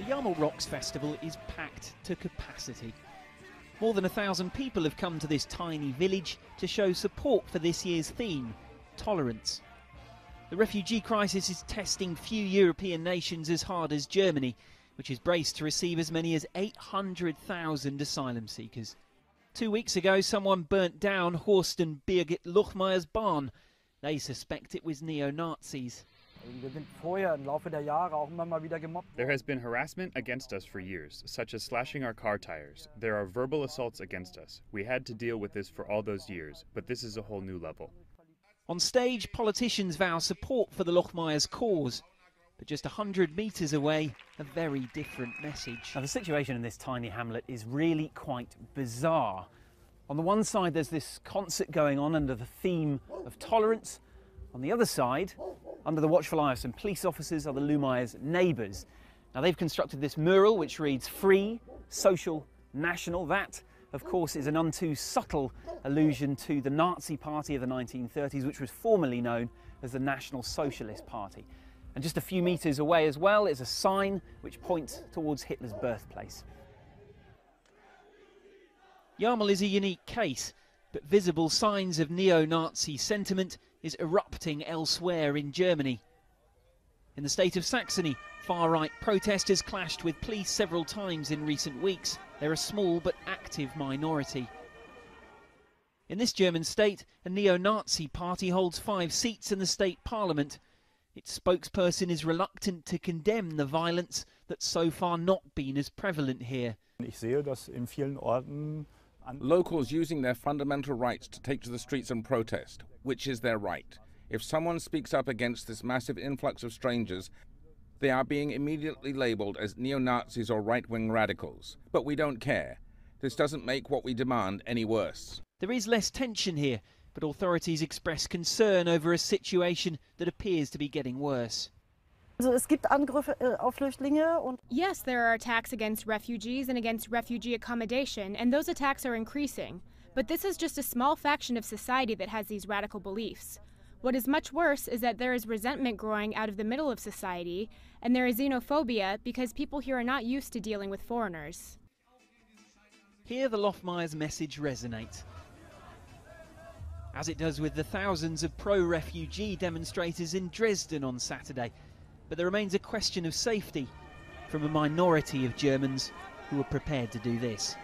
Yarmul Rocks Festival is packed to capacity. More than 1,000 people have come to this tiny village to show support for this year's theme, tolerance. The refugee crisis is testing few European nations as hard as Germany, which is braced to receive as many as 800,000 asylum seekers. 2 weeks ago, someone burnt down Horst and Birgit Luchmeyer's barn. They suspect it was neo-Nazis. There has been harassment against us for years, such as slashing our car tires. There are verbal assaults against us. We had to deal with this for all those years, but this is a whole new level. On stage, politicians vow support for the Luchmeyers' cause. But just 100 metres away, a very different message. Now, the situation in this tiny hamlet is really quite bizarre. On the one side, there's this concert going on under the theme of tolerance. On the other side, under the watchful eye of some police officers, are the Luchmeyers' neighbours. Now, they've constructed this mural which reads free, social, national. That, of course, is an unto subtle allusion to the Nazi Party of the 1930s, which was formerly known as the National Socialist Party. And just a few metres away as well is a sign which points towards Hitler's birthplace. Yarmul is a unique case, but visible signs of neo-Nazi sentiment is erupting elsewhere in Germany. In the state of Saxony, far-right protesters clashed with police several times in recent weeks. They're a small but active minority. In this German state, a neo-Nazi party holds 5 seats in the state parliament. Its spokesperson is reluctant to condemn the violence that's so far not been as prevalent here. Locals using their fundamental rights to take to the streets and protest, which is their right. If someone speaks up against this massive influx of strangers, they are being immediately labelled as neo-Nazis or right-wing radicals. But we don't care. This doesn't make what we demand any worse. There is less tension here, but authorities express concern over a situation that appears to be getting worse. Yes, there are attacks against refugees and against refugee accommodation, and those attacks are increasing. But this is just a small faction of society that has these radical beliefs. What is much worse is that there is resentment growing out of the middle of society, and there is xenophobia because people here are not used to dealing with foreigners. Here the Luchmeyers' message resonates, as it does with the thousands of pro-refugee demonstrators in Dresden on Saturday. But there remains a question of safety from a minority of Germans who are prepared to do this.